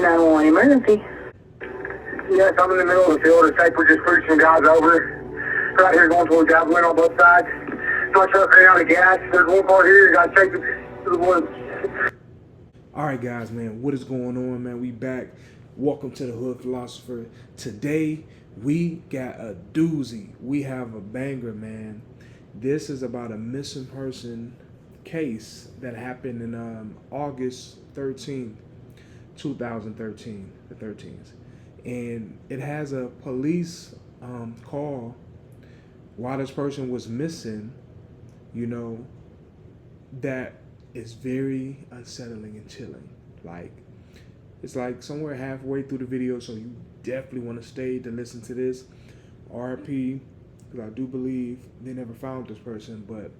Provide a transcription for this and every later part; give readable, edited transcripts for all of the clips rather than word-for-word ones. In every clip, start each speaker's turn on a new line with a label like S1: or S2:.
S1: 911 emergency.
S2: Yes, I'm in the middle of the field. It's like we're just pushing guys over. Right here going towards Javelin on both sides. My truck ran out of gas. There's one part here. You got to take it to the woods.
S3: All right, guys, man, what is going on, man? We back. Welcome to the Hood Philosopher. Today, we got a doozy. We have a banger, man. This is about a missing person case that happened in August 13th, 2013, the 13th. And it has a police call while this person was missing, you know, that is very unsettling and chilling. Like, it's like somewhere halfway through the video, so you definitely want to stay to listen to this. RP, because I do believe they never found this person, but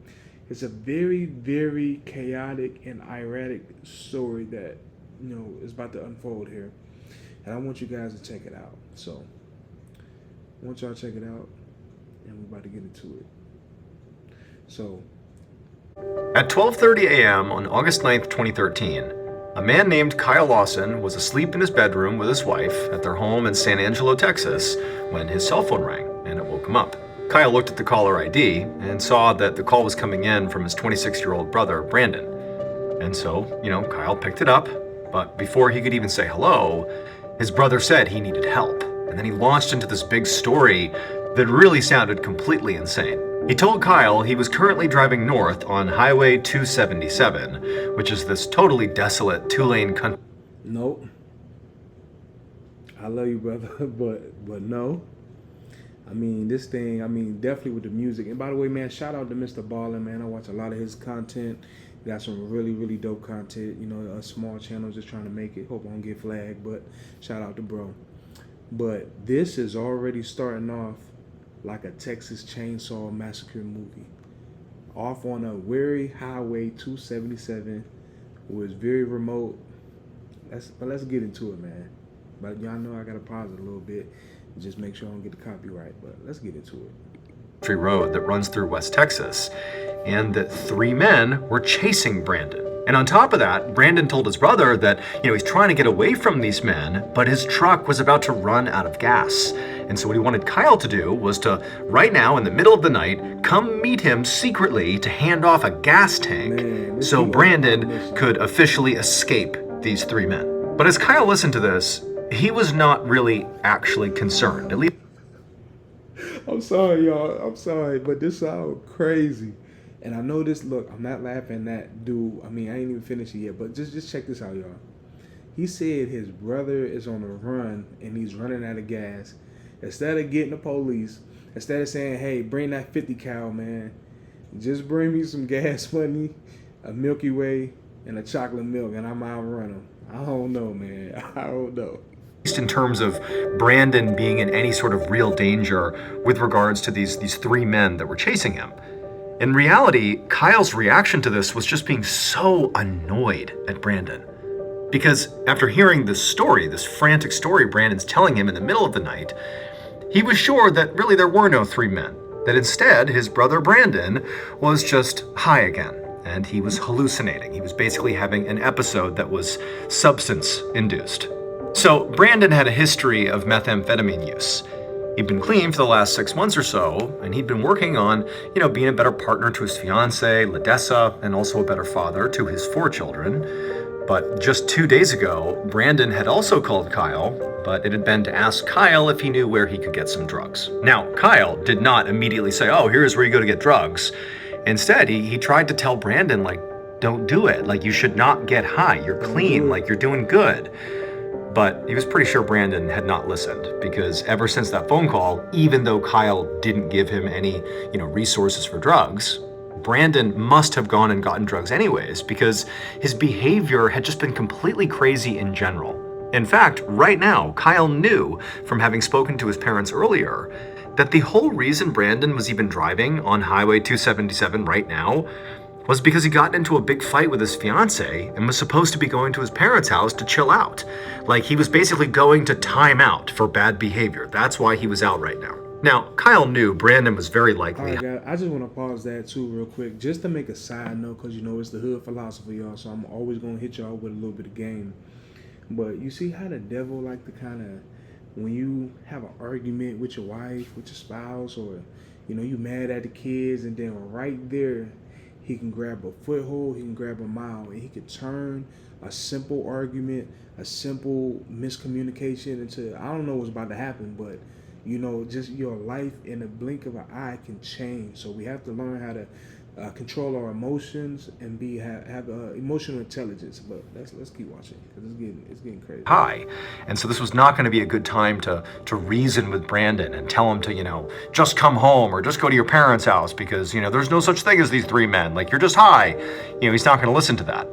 S3: it's a very, very chaotic and erratic story that, you know, is about to unfold here. And I want you guys to check it out. So, I want y'all to check it out, and we're about to get into it. So,
S4: at 12:30 a.m. on August 9th, 2013, a man named Kyle Lawson was asleep in his bedroom with his wife at their home in San Angelo, Texas, when his cell phone rang and it woke him up. Kyle looked at the caller ID and saw that the call was coming in from his 26-year-old brother, Brandon. And so, Kyle picked it up, but before he could even say hello, his brother said he needed help. And then he launched into this big story that really sounded completely insane. He told Kyle he was currently driving north on Highway 277, which is this totally desolate two-lane country.
S3: Nope. I love you, brother, but no. I mean, this thing, definitely with the music. And by the way, man, shout out to Mr. Ballin, man. I watch a lot of his content. He got some really, really dope content. You know, a small channel just trying to make it. Hope I don't get flagged, but shout out to bro. But this is already starting off like a Texas Chainsaw Massacre movie. Off on a weary Highway 277, was very remote. Let's get into it, man. But y'all know I gotta pause it a little bit. Just make sure I don't get the copyright, but let's get into it.
S4: Road that runs through West Texas, and that three men were chasing Brandon. And on top of that, Brandon told his brother that, he's trying to get away from these men, but his truck was about to run out of gas. And so what he wanted Kyle to do was to, right now in the middle of the night, come meet him secretly to hand off a gas tank so Brandon could officially escape these three men. But as Kyle listened to this, he was not really actually concerned, at least.
S3: I'm sorry, y'all. I'm sorry, but this sounds crazy. And I know this, look, I'm not laughing at dude. I ain't even finished it yet, but just check this out, y'all. He said his brother is on a run and he's running out of gas. Instead of getting the police, instead of saying, hey, bring that 50 cal, man, just bring me some gas money, a Milky Way, and a chocolate milk, and I'm outrun him. I don't know, man. I don't know.
S4: At least in terms of Brandon being in any sort of real danger with regards to these three men that were chasing him. In reality, Kyle's reaction to this was just being so annoyed at Brandon. Because after hearing this story, this frantic story Brandon's telling him in the middle of the night, he was sure that really there were no three men. That instead, his brother Brandon was just high again, and he was hallucinating. He was basically having an episode that was substance-induced. So Brandon had a history of methamphetamine use. He'd been clean for the last 6 months or so, and he'd been working on, being a better partner to his fiancée, Ledessa, and also a better father to his 4 children. But just 2 days ago, Brandon had also called Kyle, but it had been to ask Kyle if he knew where he could get some drugs. Now, Kyle did not immediately say, oh, here's where you go to get drugs. Instead, he tried to tell Brandon, don't do it. You should not get high. You're clean. You're doing good. But he was pretty sure Brandon had not listened, because ever since that phone call, even though Kyle didn't give him any, resources for drugs, Brandon must have gone and gotten drugs anyways, because his behavior had just been completely crazy in general. In fact, right now, Kyle knew from having spoken to his parents earlier that the whole reason Brandon was even driving on Highway 277 right now was because he got into a big fight with his fiance and was supposed to be going to his parents' house to chill out. He was basically going to time out for bad behavior. That's why he was out right now. Now, Kyle knew Brandon was very likely.
S3: All right, guys, I just want to pause that too real quick, just to make a side note, because it's the Hood Philosopher, y'all, so I'm always going to hit y'all with a little bit of game. But you see how the devil like to kind of, when you have an argument with your wife, with your spouse, or you mad at the kids, and then right there, he can grab a foothold, he can grab a mile, and he could turn a simple argument, a simple miscommunication into, I don't know what's about to happen, but just your life in a blink of an eye can change. So we have to learn how to control our emotions and have emotional intelligence. But let's keep watching because it's getting crazy.
S4: High. And so this was not going to be a good time to reason with Brandon and tell him to, just come home or just go to your parents' house because, there's no such thing as these three men. Like, you're just high. He's not going to listen to that.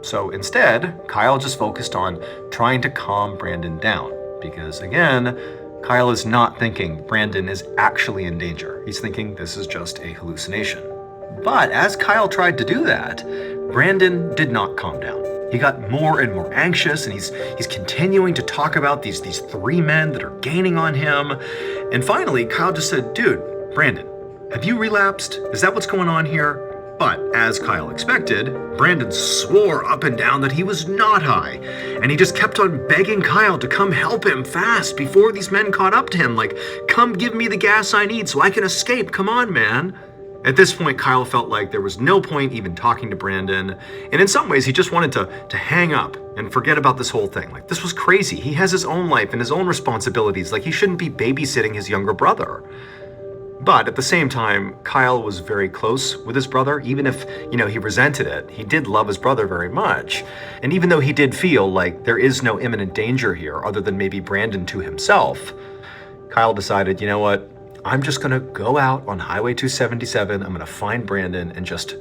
S4: So instead, Kyle just focused on trying to calm Brandon down because, again, Kyle is not thinking Brandon is actually in danger. He's thinking this is just a hallucination. But as Kyle tried to do that, Brandon did not calm down. He got more and more anxious, and he's continuing to talk about these three men that are gaining on him. And finally, Kyle just said, "Dude, Brandon, have you relapsed? Is that what's going on here?" But as Kyle expected, Brandon swore up and down that he was not high, and he just kept on begging Kyle to come help him fast before these men caught up to him, like, "Come give me the gas I need so I can escape, come on, man." At this point, Kyle felt like there was no point even talking to Brandon, and in some ways he just wanted to hang up and forget about this whole thing. Like, this was crazy. He has his own life and his own responsibilities. Like, he shouldn't be babysitting his younger brother. But at the same time, Kyle was very close with his brother. Even if, he resented it, he did love his brother very much. And even though he did feel like there is no imminent danger here other than maybe Brandon to himself, Kyle decided, you know what? I'm just gonna go out on Highway 277. I'm gonna find Brandon and just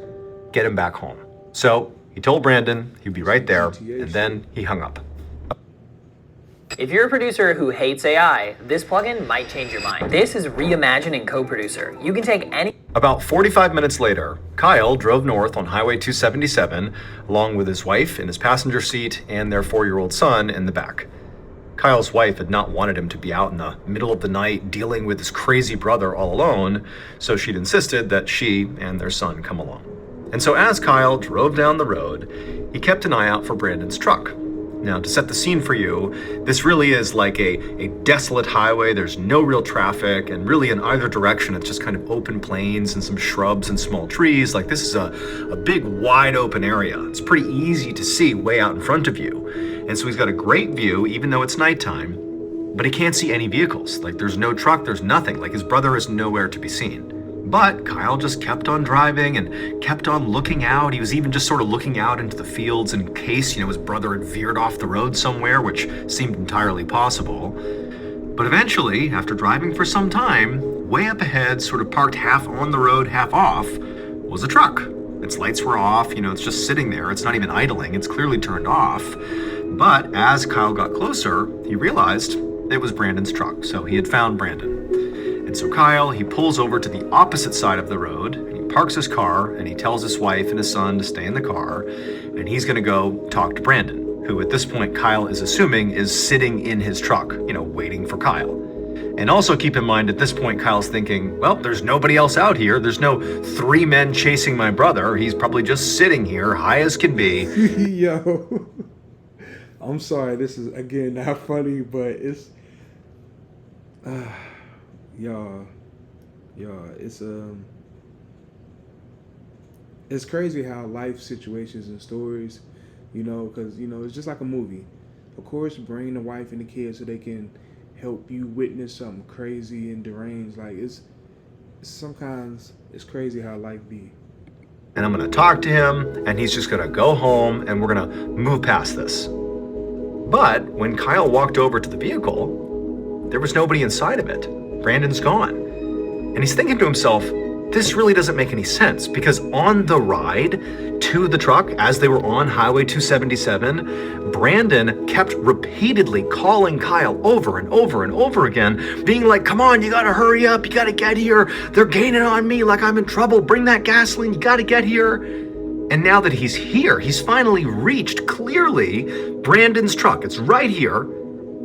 S4: get him back home. So he told Brandon he'd be right there, and then he hung up.
S1: If you're a producer who hates AI, this plugin might change your mind. This is Reimagine in CoProducer. You can take any...
S4: About 45 minutes later, Kyle drove north on Highway 277, along with his wife in his passenger seat and their 4-year-old son in the back. Kyle's wife had not wanted him to be out in the middle of the night dealing with his crazy brother all alone, so she'd insisted that she and their son come along. And so as Kyle drove down the road, he kept an eye out for Brandon's truck. Now, to set the scene for you, this really is like a desolate highway. There's no real traffic, and really in either direction, it's just kind of open plains and some shrubs and small trees. Like, this is a big, wide open area. It's pretty easy to see way out in front of you. And so he's got a great view, even though it's nighttime, but he can't see any vehicles. Like, there's no truck, there's nothing. Like, his brother is nowhere to be seen. But Kyle just kept on driving and kept on looking out. He was even just sort of looking out into the fields in case, his brother had veered off the road somewhere, which seemed entirely possible. But eventually, after driving for some time, way up ahead, sort of parked half on the road, half off, was a truck. Its lights were off, it's just sitting there. It's not even idling. It's clearly turned off. But as Kyle got closer, he realized it was Brandon's truck. So he had found Brandon. And so Kyle, he pulls over to the opposite side of the road, and he parks his car, and he tells his wife and his son to stay in the car, and he's gonna go talk to Brandon, who at this point Kyle is assuming is sitting in his truck, waiting for Kyle. And also keep in mind, at this point, Kyle's thinking, well, there's nobody else out here. There's no 3 men chasing my brother. He's probably just sitting here, high as can be.
S3: Yo, I'm sorry, this is, again, not funny, but it's... Y'all, it's crazy how life situations and stories, because, it's just like a movie. Of course, bring the wife and the kids so they can help you witness something crazy and deranged. Like, sometimes it's crazy how life be.
S4: And I'm gonna talk to him, and he's just gonna go home, and we're gonna move past this. But when Kyle walked over to the vehicle, there was nobody inside of it. Brandon's gone. And he's thinking to himself, this really doesn't make any sense, because on the ride to the truck, as they were on Highway 277, Brandon kept repeatedly calling Kyle over and over and over again, being like, come on, you gotta hurry up, you gotta get here, they're gaining on me, like I'm in trouble, bring that gasoline, you gotta get here. And now that he's here, he's finally reached, clearly, Brandon's truck. It's right here,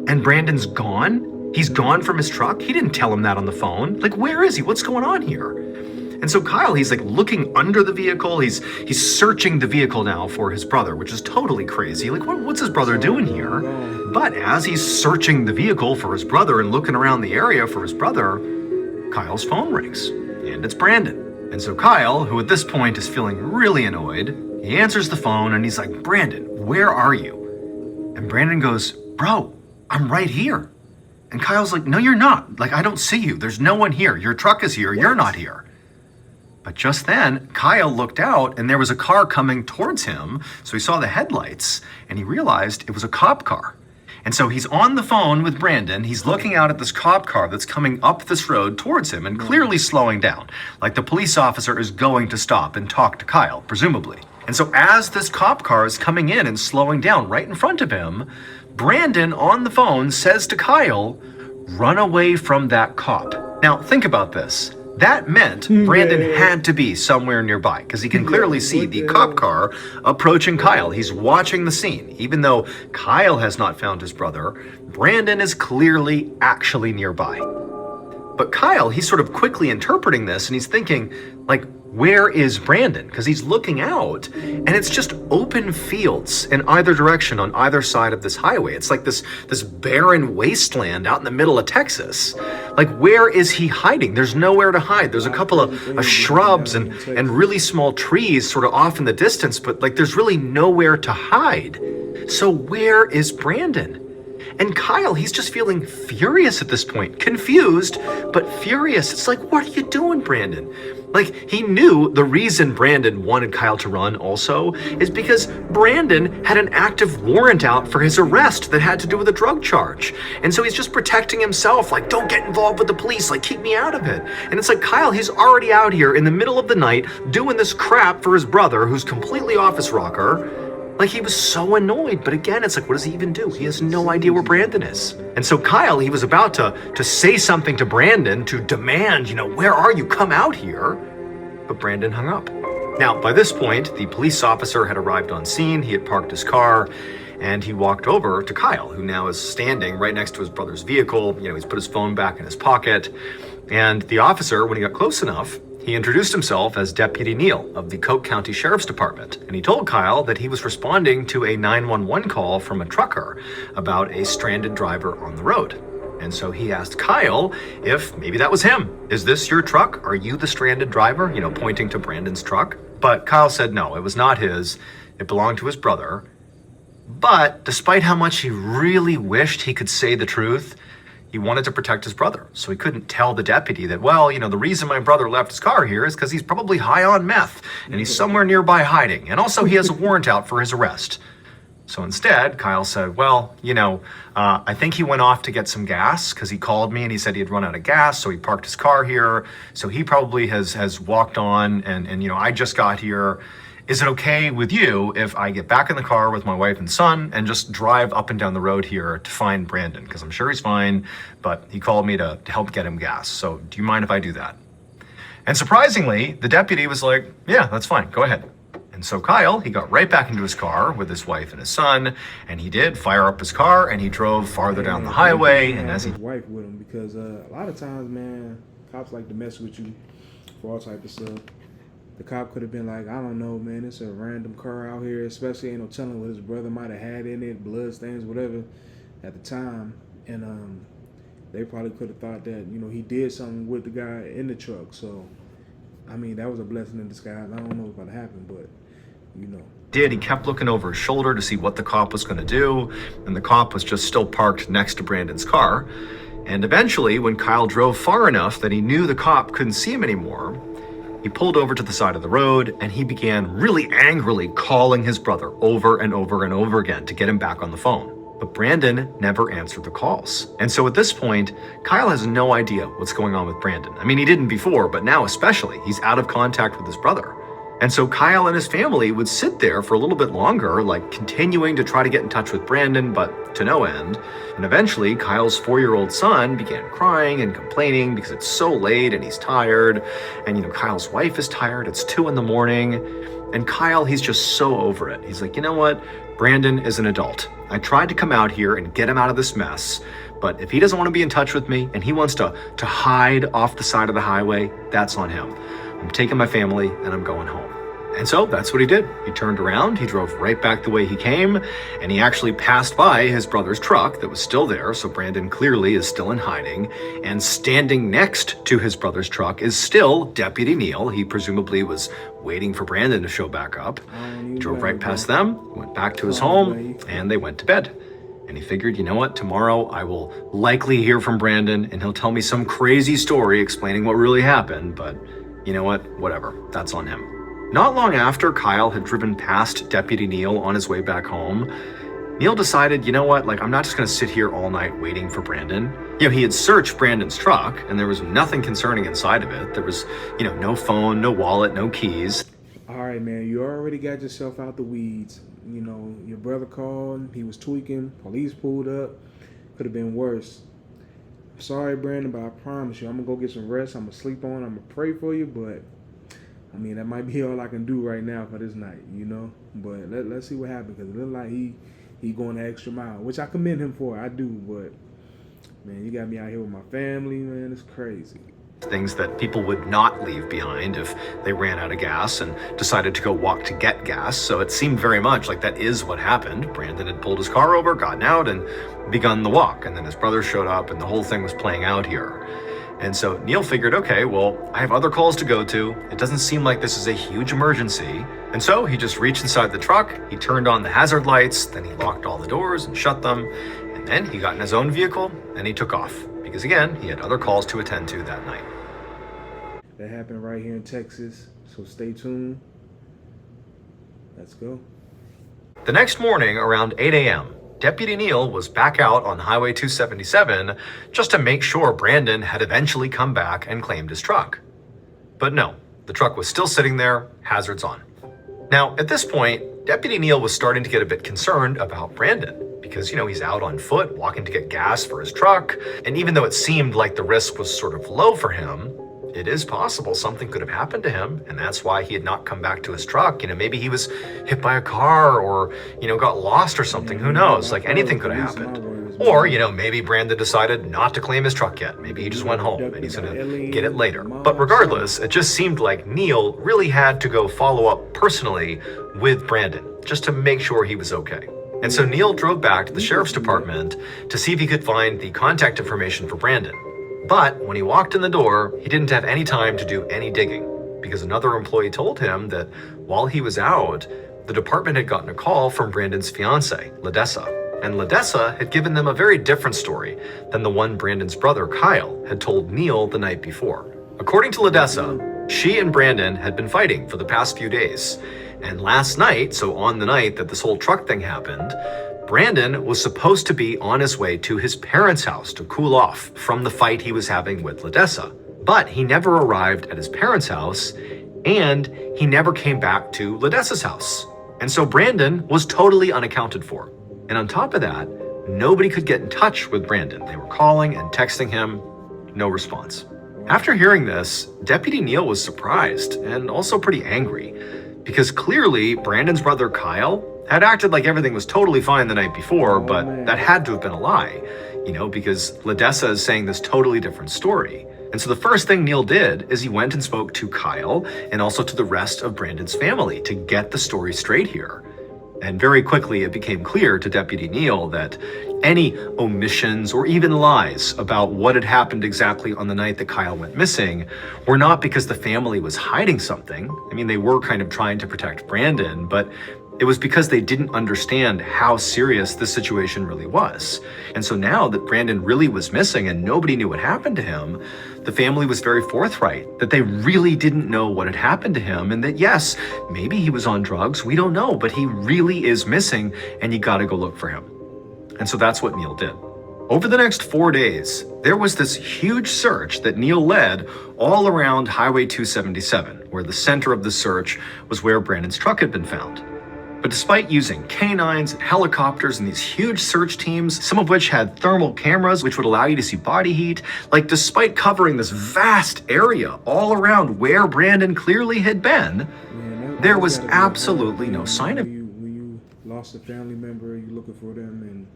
S4: and Brandon's gone. He's gone from his truck. He didn't tell him that on the phone. Like, where is he? What's going on here? And so Kyle, he's like looking under the vehicle. He's searching the vehicle now for his brother, which is totally crazy. Like, what's his brother doing here? But as he's searching the vehicle for his brother and looking around the area for his brother, Kyle's phone rings, and it's Brandon. And so Kyle, who at this point is feeling really annoyed, he answers the phone and he's like, "Brandon, where are you?" And Brandon goes, "Bro, I'm right here." And Kyle's like, "No, you're not. Like, I don't see you. There's no one here. Your truck is here. You're not here." But just then, Kyle looked out and there was a car coming towards him. So he saw the headlights and he realized it was a cop car. And so he's on the phone with Brandon. He's looking out at this cop car that's coming up this road towards him and clearly slowing down. Like the police officer is going to stop and talk to Kyle, presumably. And so as this cop car is coming in and slowing down right in front of him, Brandon on the phone says to Kyle, "Run away from that cop." Now think about this. That meant Brandon had to be somewhere nearby because he can clearly see the cop car approaching Kyle. He's watching the scene. Even though Kyle has not found his brother, Brandon is clearly actually nearby. But Kyle, he's sort of quickly interpreting this and he's thinking, like, where is Brandon? Because he's looking out and it's just open fields in either direction on either side of this highway. It's like this barren wasteland out in the middle of Texas. Like, where is he hiding? There's nowhere to hide. There's a couple of shrubs and really small trees sort of off in the distance, but like there's really nowhere to hide. So where is Brandon? And Kyle, he's just feeling furious at this point. Confused, but furious. It's like, what are you doing, Brandon? Like, he knew the reason Brandon wanted Kyle to run also is because Brandon had an active warrant out for his arrest that had to do with a drug charge. And so he's just protecting himself, like, don't get involved with the police, like, keep me out of it. And it's like, Kyle, he's already out here in the middle of the night doing this crap for his brother who's completely off his rocker. Like, he was so annoyed, but again, it's like, what does he even do? He has no idea where Brandon is. And so Kyle, he was about to say something to Brandon to demand, where are you? Come out here. But Brandon hung up. Now, by this point, the police officer had arrived on scene. He had parked his car and he walked over to Kyle, who now is standing right next to his brother's vehicle. He's put his phone back in his pocket. And the officer, when he got close enough, he introduced himself as Deputy Neal of the Coke County Sheriff's Department, and he told Kyle that he was responding to a 911 call from a trucker about a stranded driver on the road. And so he asked Kyle if maybe that was him. "Is this your truck? Are you the stranded driver?" Pointing to Brandon's truck. But Kyle said no, it was not his. It belonged to his brother. But despite how much he really wished he could say the truth, he wanted to protect his brother. So he couldn't tell the deputy that, well, the reason my brother left his car here is because he's probably high on meth and he's somewhere nearby hiding. And also he has a warrant out for his arrest. So instead, Kyle said, well, I think he went off to get some gas because he called me and he said he had run out of gas. So he parked his car here. So he probably has walked on and I just got here. Is it okay with you if I get back in the car with my wife and son and just drive up and down the road here to find Brandon? Because I'm sure he's fine, but he called me to help get him gas. So do you mind if I do that? And surprisingly, the deputy was like, yeah, that's fine. Go ahead. And so Kyle, he got right back into his car with his wife and his son, and he did fire up his car and he drove farther down the highway. And as
S3: his wife with him, because a lot of times, man, cops like to mess with you for all type of stuff. The cop could have been like, I don't know, man, it's a random car out here, especially ain't no telling what his brother might have had in it, blood stains, whatever, at the time. And they probably could have thought that, he did something with the guy in the truck. So, I mean, that was a blessing in disguise. I don't know what's going to happen, but,
S4: He kept looking over his shoulder to see what the cop was going to do, and the cop was just still parked next to Brandon's car. And eventually, when Kyle drove far enough that he knew the cop couldn't see him anymore, he pulled over to the side of the road and he began really angrily calling his brother over and over and over again to get him back on the phone. But Brandon never answered the calls. And so at this point, Kyle has no idea what's going on with Brandon. I mean, he didn't before, but now especially, he's out of contact with his brother. And so Kyle and his family would sit there for a little bit longer, like continuing to try to get in touch with Brandon, but to no end. And eventually, Kyle's 4-year-old son began crying and complaining because it's so late and he's tired. And, Kyle's wife is tired. It's 2 a.m. And Kyle, he's just so over it. He's like, you know what? Brandon is an adult. I tried to come out here and get him out of this mess. But if he doesn't want to be in touch with me and he wants to hide off the side of the highway, that's on him. I'm taking my family and I'm going home. And so that's what he did. He turned around, he drove right back the way he came, and he actually passed by his brother's truck that was still there, so Brandon clearly is still in hiding. And standing next to his brother's truck is still Deputy Neil. He presumably was waiting for Brandon to show back up. He drove right past them, went back to his home, and they went to bed. And he figured, you know what, tomorrow I will likely hear from Brandon, and he'll tell me some crazy story explaining what really happened, but you know what, whatever, that's on him. Not long after Kyle had driven past Deputy Neil on his way back home, Neil decided, you know what, like, I'm not just gonna sit here all night waiting for Brandon. You know, he had searched Brandon's truck and there was nothing concerning inside of it. There was, you know, no phone, no wallet, no keys.
S3: All right, man, you already got yourself out the weeds. You know, your brother called, he was tweaking, police pulled up. Could have been worse. I'm sorry, Brandon, but I promise you, I'm gonna go get some rest. I'm gonna sleep on, I'm gonna pray for you, but I mean, that might be all I can do right now for this night, you know? But let's see what happens, because it looks like he going the extra mile, which I commend him for, I do, but man, you got me out here with my family, man, it's crazy.
S4: Things that people would not leave behind if they ran out of gas and decided to go walk to get gas. So it seemed very much like that is what happened. Brandon had pulled his car over, gotten out, and begun the walk. And then his brother showed up and the whole thing was playing out here. And so Neil figured, okay, well, I have other calls to go to. It doesn't seem like this is a huge emergency. And so he just reached inside the truck, he turned on the hazard lights, then he locked all the doors and shut them. And then he got in his own vehicle and he took off. Because again, he had other calls to attend to that night.
S3: That happened right here in Texas, so stay tuned. Let's go.
S4: The next morning around 8 a.m., Deputy Neil was back out on Highway 277 just to make sure Brandon had eventually come back and claimed his truck. But no, the truck was still sitting there, hazards on. Now, at this point, Deputy Neil was starting to get a bit concerned about Brandon because, you know, he's out on foot walking to get gas for his truck. And even though it seemed like the risk was sort of low for him, it is possible something could have happened to him, and that's why he had not come back to his truck. You know, maybe he was hit by a car or, you know, got lost or something. Who knows? Like, anything could have happened. Or, you know, maybe Brandon decided not to claim his truck yet. Maybe he just went home and he's gonna get it later. But regardless, it just seemed like Neil really had to go follow up personally with Brandon just to make sure he was okay. And so Neil drove back to the sheriff's department to see if he could find the contact information for Brandon. But when he walked in the door, he didn't have any time to do any digging because another employee told him that while he was out, the department had gotten a call from Brandon's fiancée, Ledessa. And Ledessa had given them a very different story than the one Brandon's brother, Kyle, had told Neil the night before. According to Ledessa, she and Brandon had been fighting for the past few days. And last night, so on the night that this whole truck thing happened, Brandon was supposed to be on his way to his parents' house to cool off from the fight he was having with Ledessa. But he never arrived at his parents' house, and he never came back to Ledessa's house. And so Brandon was totally unaccounted for. And on top of that, nobody could get in touch with Brandon. They were calling and texting him, no response. After hearing this, Deputy Neil was surprised and also pretty angry, because clearly Brandon's brother Kyle had acted like everything was totally fine the night before, but that had to have been a lie, you know, because Ledessa is saying this totally different story. And so the first thing Neil did is he went and spoke to Kyle and also to the rest of Brandon's family to get the story straight here. And very quickly it became clear to Deputy Neil that any omissions or even lies about what had happened exactly on the night that Kyle went missing were not because the family was hiding something. I mean, they were kind of trying to protect Brandon, but it was because they didn't understand how serious this situation really was. And so now that Brandon really was missing and nobody knew what happened to him, the family was very forthright that they really didn't know what had happened to him, and that yes, maybe he was on drugs, we don't know, but he really is missing and you gotta go look for him. And so that's what Neil did. Over the next 4 days, there was this huge search that Neil led all around Highway 277, where the center of the search was where Brandon's truck had been found. But despite using canines and helicopters and these huge search teams, some of which had thermal cameras which would allow you to see body heat, like despite covering this vast area all around where Brandon clearly had been, there was absolutely no sign of him.
S3: When you lost a family member, you're looking for them, and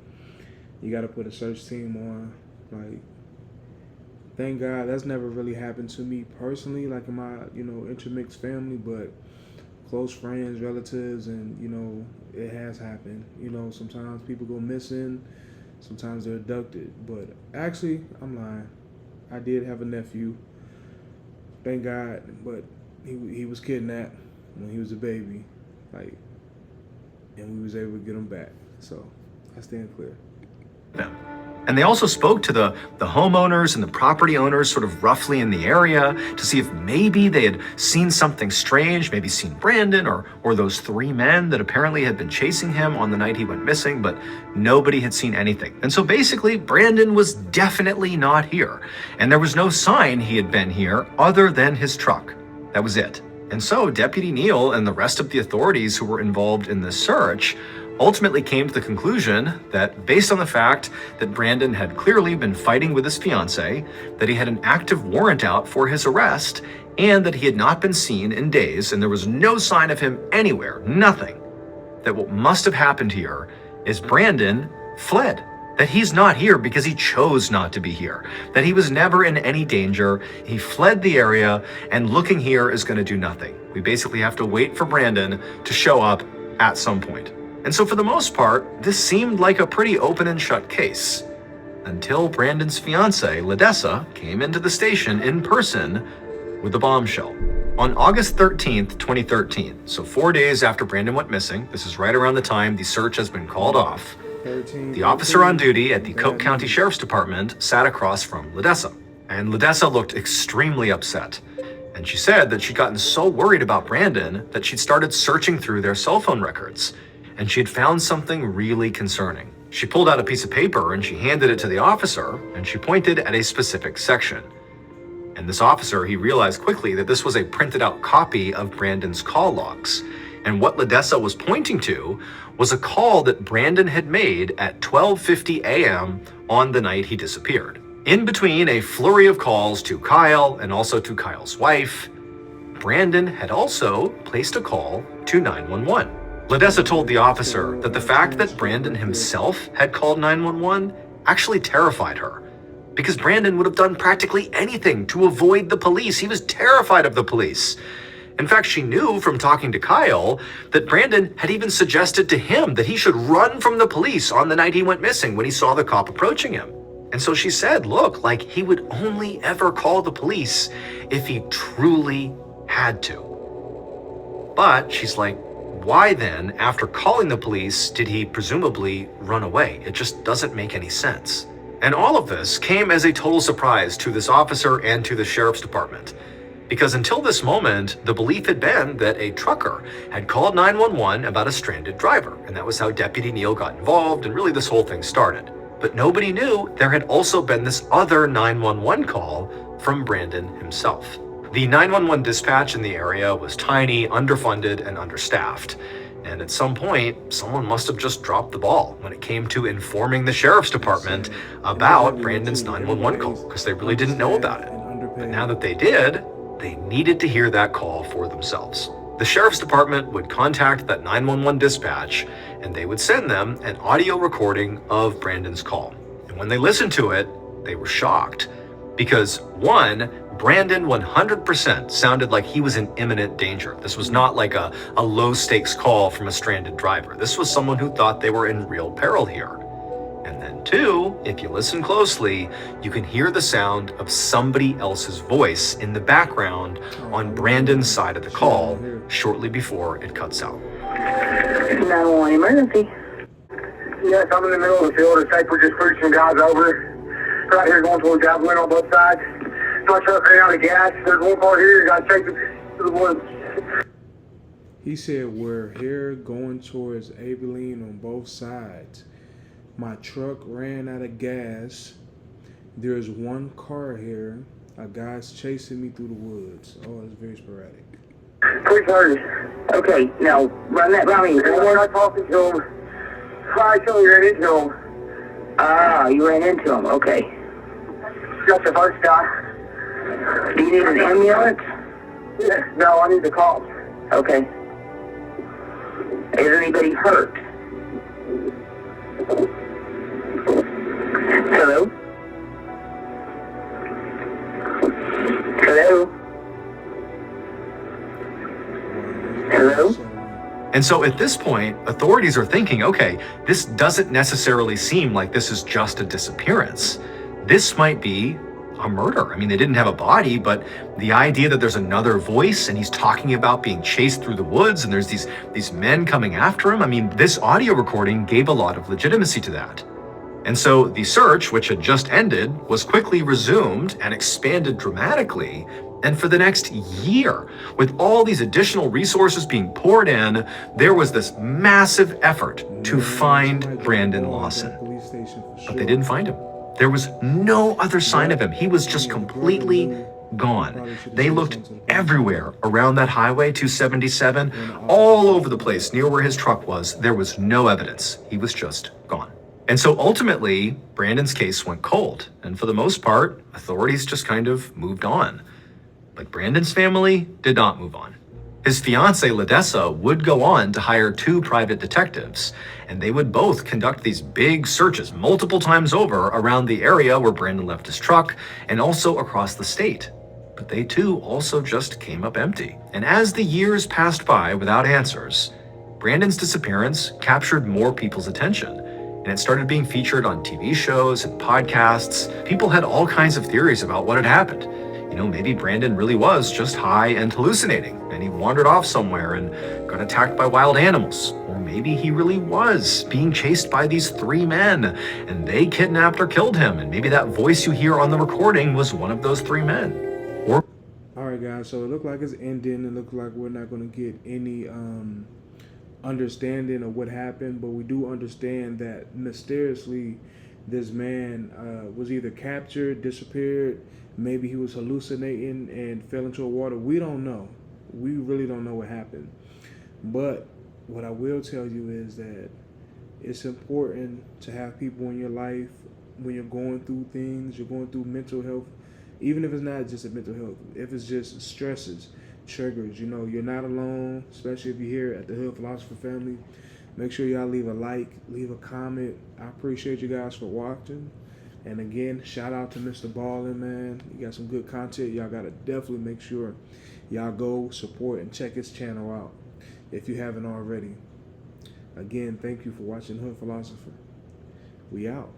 S3: you got to put a search team on. Like, thank God that's never really happened to me personally, like in my, intermixed family, but close friends, relatives, and, it has happened. Sometimes people go missing, sometimes they're abducted. But actually, I'm lying. I did have a nephew, thank God, but he was kidnapped when he was a baby, and we was able to get him back. So I stand clear.
S4: Them. And they also spoke to the homeowners and the property owners sort of roughly in the area to see if maybe they had seen something strange, maybe seen Brandon or those three men that apparently had been chasing him on the night he went missing, but nobody had seen anything. And so basically, Brandon was definitely not here. And there was no sign he had been here other than his truck. That was it. And so Deputy Neal and the rest of the authorities who were involved in this search ultimately came to the conclusion that based on the fact that Brandon had clearly been fighting with his fiancée, that he had an active warrant out for his arrest, and that he had not been seen in days, and there was no sign of him anywhere, nothing, that what must have happened here is Brandon fled. That he's not here because he chose not to be here. That he was never in any danger. He fled the area, and looking here is going to do nothing. We basically have to wait for Brandon to show up at some point. And so for the most part, this seemed like a pretty open and shut case. Until Brandon's fiancée, Ledessa, came into the station in person with a bombshell. On August 13th, 2013, so 4 days after Brandon went missing, this is right around the time the search has been called off, the officer on duty at the Coke County Sheriff's Department sat across from Ledessa. And Ledessa looked extremely upset. And she said that she'd gotten so worried about Brandon that she'd started searching through their cell phone records. And she had found something really concerning. She pulled out a piece of paper and she handed it to the officer, and she pointed at a specific section. And this officer, he realized quickly that this was a printed out copy of Brandon's call logs. And what Ledessa was pointing to was a call that Brandon had made at 12:50 a.m. on the night he disappeared. In between a flurry of calls to Kyle and also to Kyle's wife, Brandon had also placed a call to 911. Ledessa told the officer that the fact that Brandon himself had called 911 actually terrified her, because Brandon would have done practically anything to avoid the police. He was terrified of the police. In fact, she knew from talking to Kyle that Brandon had even suggested to him that he should run from the police on the night he went missing when he saw the cop approaching him. And so she said, look, like he would only ever call the police if he truly had to. But she's like, why then, after calling the police, did he presumably run away? It just doesn't make any sense. And all of this came as a total surprise to this officer and to the sheriff's department. Because until this moment, the belief had been that a trucker had called 911 about a stranded driver. And that was how Deputy Neal got involved, and really this whole thing started. But nobody knew there had also been this other 911 call from Brandon himself. The 911 dispatch in the area was tiny, underfunded, and understaffed. And at some point, someone must have just dropped the ball when it came to informing the sheriff's department about Brandon's 911 call, because they really didn't know about it. But now that they did, they needed to hear that call for themselves. The sheriff's department would contact that 911 dispatch, and they would send them an audio recording of Brandon's call. And when they listened to it, they were shocked. Because one, Brandon 100% sounded like he was in imminent danger. This was not like a low stakes call from a stranded driver. This was someone who thought they were in real peril here. And then two, if you listen closely, you can hear the sound of somebody else's voice in the background on Brandon's side of the call shortly before it cuts out.
S2: 911 emergency. Yes, I'm in the middle of the field. It's like we're just pushing some guys over. Right here going towards Javelin on both sides. My truck ran out of gas. There's one part here. You got to take it to the woods.
S3: He said, we're here going towards Abilene on both sides. My truck ran out of gas. There's one car here. A guy's chasing me through the woods. Oh, it's very sporadic.
S2: 3:30.
S5: Okay, now run that by me.
S2: We're not talking to him. I told you ran into him.
S5: Ah, you ran into him. Okay.
S2: That's the first guy.
S5: Do you need an ambulance?
S2: Yeah, no, I need the cops.
S5: Okay. Is anybody hurt? Hello?
S4: And so at this point, authorities are thinking, okay, this doesn't necessarily seem like this is just a disappearance. This might be a murder. I mean, they didn't have a body, but the idea that there's another voice and he's talking about being chased through the woods and there's these men coming after him. I mean, this audio recording gave a lot of legitimacy to that. And so the search, which had just ended, was quickly resumed and expanded dramatically. And for the next year, with all these additional resources being poured in, there was this massive effort to find Brandon Lawson. But they didn't find him. There was no other sign of him. He was just completely gone. They looked everywhere around that highway 277, all over the place near where his truck was. There was no evidence. He was just gone. And so ultimately, Brandon's case went cold. And for the most part, authorities just kind of moved on. But Brandon's family did not move on. His fiancée, Ledessa, would go on to hire 2 private detectives, and they would both conduct these big searches multiple times over around the area where Brandon left his truck and also across the state. But they too also just came up empty. And as the years passed by without answers, Brandon's disappearance captured more people's attention, and it started being featured on TV shows and podcasts. People had all kinds of theories about what had happened. You know, maybe Brandon really was just high and hallucinating, and he wandered off somewhere and got attacked by wild animals. Or maybe he really was being chased by these 3 men, and they kidnapped or killed him, and maybe that voice you hear on the recording was one of those 3 men. Or
S3: All right, guys, so it looked like it's ending. It looked like we're not going to get any understanding of what happened, but we do understand that mysteriously this man was either captured, disappeared, maybe he was hallucinating and fell into the water. We don't know. We really don't know what happened. But what I will tell you is that it's important to have people in your life when you're going through things, you're going through mental health, even if it's not just a mental health, if it's just stresses, triggers, you know, you're not alone, especially if you're here at the Hood Philosopher family. Make sure y'all leave a like, leave a comment. I appreciate you guys for watching. And again, shout out to Mr. Ballin, man. You got some good content. Y'all got to definitely make sure y'all go support and check his channel out if you haven't already. Again, thank you for watching Hood Philosopher. We out.